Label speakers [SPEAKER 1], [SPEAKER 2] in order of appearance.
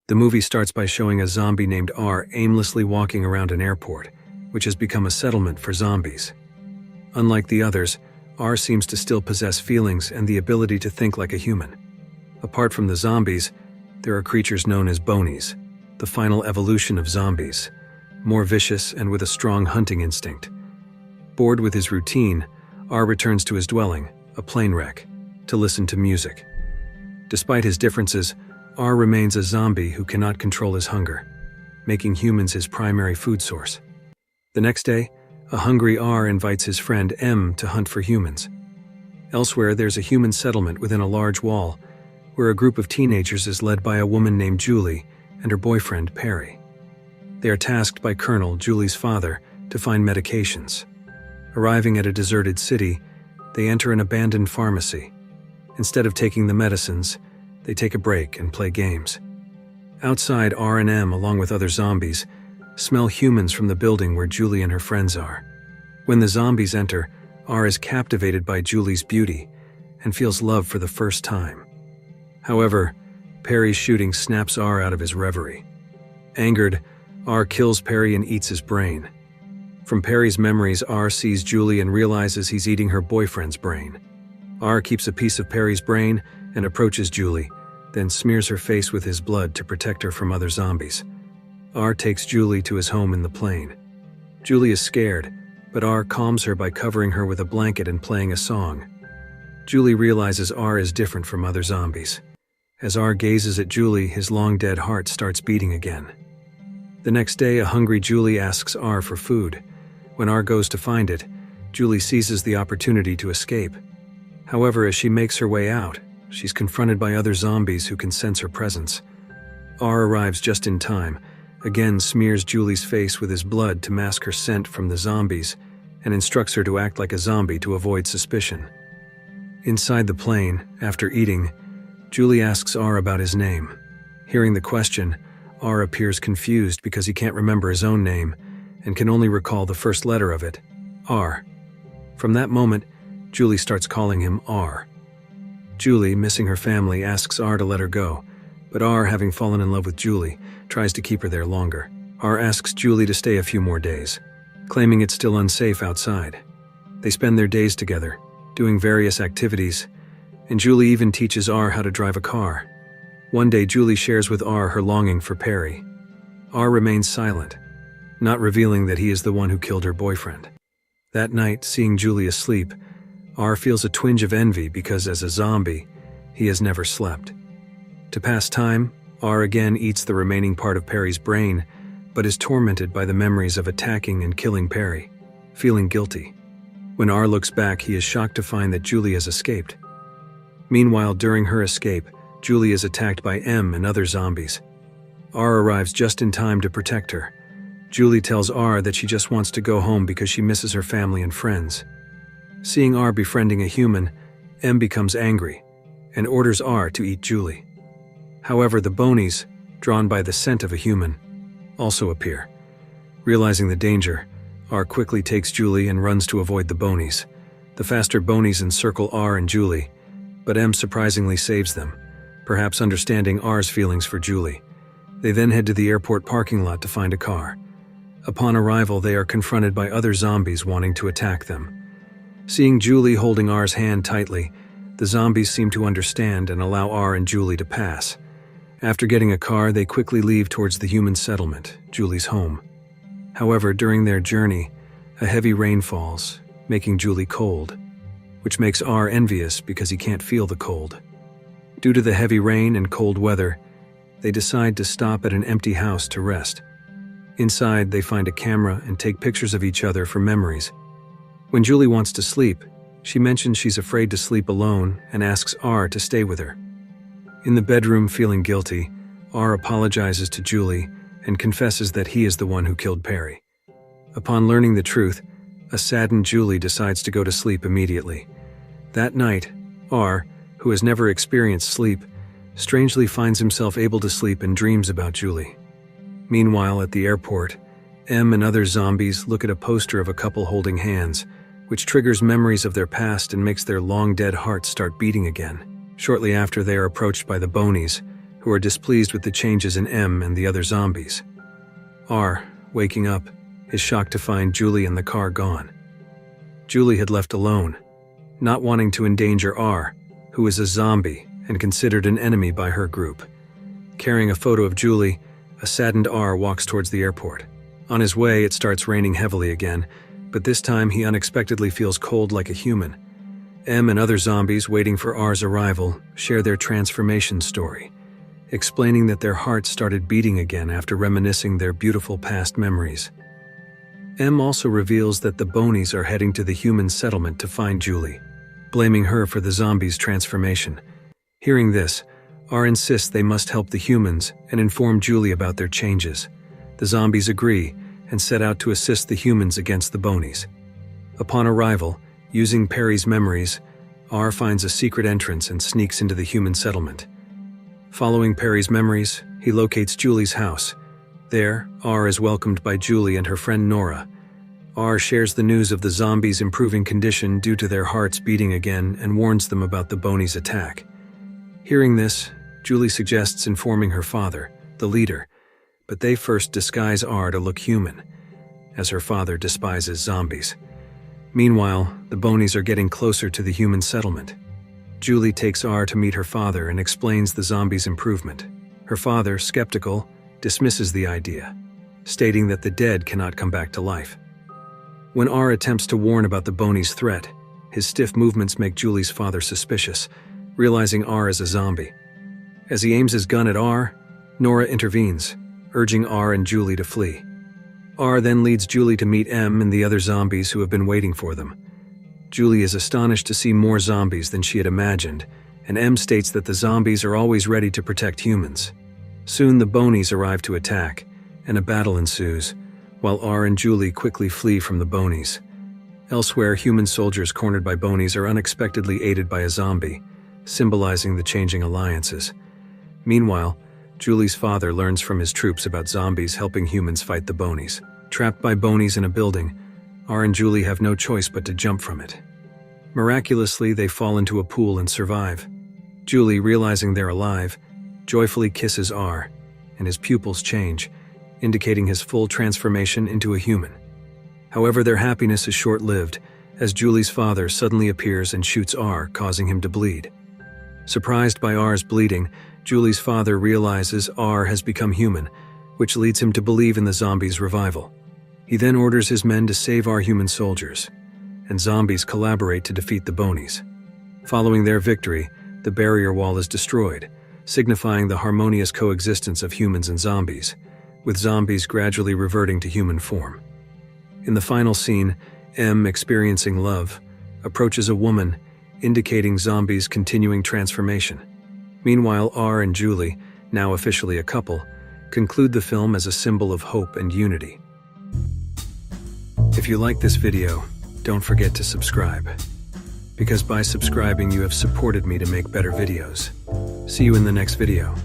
[SPEAKER 1] The movie starts by showing a zombie named R aimlessly walking around an airport, which has become a settlement for zombies. Unlike the others, R seems to still possess feelings and the ability to think like a human. Apart from the zombies, there are creatures known as bonies, the final evolution of zombies, more vicious and with a strong hunting instinct. Bored with his routine, R returns to his dwelling, a plane wreck, to listen to music. Despite his differences, R remains a zombie who cannot control his hunger, making humans his primary food source. The next day, a hungry R invites his friend M to hunt for humans. Elsewhere, there's a human settlement within a large wall, where a group of teenagers is led by a woman named Julie and her boyfriend Perry. They are tasked by Colonel, Julie's father, to find medications. Arriving at a deserted city, they enter an abandoned pharmacy. Instead of taking the medicines, they take a break and play games. Outside, R and M, along with other zombies, smell humans from the building where Julie and her friends are. When the zombies enter, R is captivated by Julie's beauty and feels love for the first time. However, Perry's shooting snaps R out of his reverie. Angered, R kills Perry and eats his brain. From Perry's memories, R sees Julie and realizes he's eating her boyfriend's brain. R keeps a piece of Perry's brain and approaches Julie, then smears her face with his blood to protect her from other zombies. R takes Julie to his home in the plane. Julie is scared, but R calms her by covering her with a blanket and playing a song. Julie realizes R is different from other zombies. As R gazes at Julie, his long-dead heart starts beating again. The next day, a hungry Julie asks R for food. When R goes to find it, Julie seizes the opportunity to escape. However, as she makes her way out, she's confronted by other zombies who can sense her presence. R arrives just in time, again smears Julie's face with his blood to mask her scent from the zombies, and instructs her to act like a zombie to avoid suspicion. Inside the plane, after eating, Julie asks R about his name. Hearing the question, R appears confused because he can't remember his own name and can only recall the first letter of it, R. From that moment, Julie starts calling him R. Julie, missing her family, asks R to let her go, but R, having fallen in love with Julie, tries to keep her there longer. R asks Julie to stay a few more days, claiming it's still unsafe outside. They spend their days together, doing various activities, and Julie even teaches R how to drive a car. One day, Julie shares with R her longing for Perry. R remains silent, not revealing that he is the one who killed her boyfriend. That night, seeing Julie asleep, R feels a twinge of envy because, as a zombie, he has never slept. To pass time, R again eats the remaining part of Perry's brain, but is tormented by the memories of attacking and killing Perry, feeling guilty. When R looks back, he is shocked to find that Julie has escaped. Meanwhile, during her escape, Julie is attacked by M and other zombies. R arrives just in time to protect her. Julie tells R that she just wants to go home because she misses her family and friends. Seeing R befriending a human, M becomes angry and orders R to eat Julie. However, the bonies, drawn by the scent of a human, also appear. Realizing the danger, R quickly takes Julie and runs to avoid the bonies. The faster bonies encircle R and Julie, but M surprisingly saves them, perhaps understanding R's feelings for Julie. They then head to the airport parking lot to find a car. Upon arrival, they are confronted by other zombies wanting to attack them. Seeing Julie holding R's hand tightly, the zombies seem to understand and allow R and Julie to pass. After getting a car, they quickly leave towards the human settlement, Julie's home. However, during their journey, a heavy rain falls, making Julie cold, which makes R envious because he can't feel the cold. Due to the heavy rain and cold weather, they decide to stop at an empty house to rest. Inside, they find a camera and take pictures of each other for memories. When Julie wants to sleep, she mentions she's afraid to sleep alone and asks R to stay with her. In the bedroom, feeling guilty, R apologizes to Julie and confesses that he is the one who killed Perry. Upon learning the truth, a saddened Julie decides to go to sleep immediately. That night, R, who has never experienced sleep, strangely finds himself able to sleep and dreams about Julie. Meanwhile, at the airport, M and other zombies look at a poster of a couple holding hands, which triggers memories of their past and makes their long-dead hearts start beating again. Shortly after, they are approached by the bonies, who who are displeased with the changes in M and the other zombies. R, waking up, is shocked to find Julie and the car gone. Julie had left alone, not wanting to endanger R, who is a zombie and considered an enemy by her group. Carrying a photo of Julie, a saddened R walks towards the airport. On his way, it starts raining heavily again, but this time he unexpectedly feels cold like a human. M and other zombies waiting for R's arrival share their transformation story, explaining that their hearts started beating again after reminiscing their beautiful past memories. M also reveals that the Bonies are heading to the human settlement to find Julie, blaming her for the zombies' transformation. Hearing this, R insists they must help the humans and inform Julie about their changes. The zombies agree and set out to assist the humans against the Bonies. Upon arrival, using Perry's memories, R finds a secret entrance and sneaks into the human settlement. Following Perry's memories, he locates Julie's house. There, R is welcomed by Julie and her friend Nora. R shares the news of the zombies' improving condition due to their hearts beating again and warns them about the Bonies' attack. Hearing this, Julie suggests informing her father, the leader, but they first disguise R to look human, as her father despises zombies. Meanwhile, the Bonies are getting closer to the human settlement. Julie takes R to meet her father and explains the zombies' improvement. Her father, skeptical, dismisses the idea, stating that the dead cannot come back to life. When R attempts to warn about the Bonies' threat, his stiff movements make Julie's father suspicious, realizing R is a zombie. As he aims his gun at R, Nora intervenes, urging R and Julie to flee. R then leads Julie to meet M and the other zombies who have been waiting for them. Julie is astonished to see more zombies than she had imagined, and M states that the zombies are always ready to protect humans. Soon the Bonies arrive to attack, and a battle ensues, while R and Julie quickly flee from the Bonies. Elsewhere, human soldiers cornered by Bonies are unexpectedly aided by a zombie, symbolizing the changing alliances. Meanwhile, Julie's father learns from his troops about zombies helping humans fight the Bonies. Trapped by Bonies in a building, R and Julie have no choice but to jump from it. Miraculously, they fall into a pool and survive. Julie, realizing they're alive, joyfully kisses R, and his pupils change, indicating his full transformation into a human. However, their happiness is short-lived, as Julie's father suddenly appears and shoots R, causing him to bleed. Surprised by R's bleeding, Julie's father realizes R has become human, which leads him to believe in the zombies' revival. He then orders his men to save our human soldiers, and zombies collaborate to defeat the Bonies. Following their victory, the barrier wall is destroyed, signifying the harmonious coexistence of humans and zombies, with zombies gradually reverting to human form. In the final scene, M, experiencing love, approaches a woman, indicating zombies' continuing transformation. Meanwhile, R and Julie, now officially a couple, conclude the film as a symbol of hope and unity. If you like this video, don't forget to subscribe, because by subscribing you have supported me to make better videos. See you in the next video.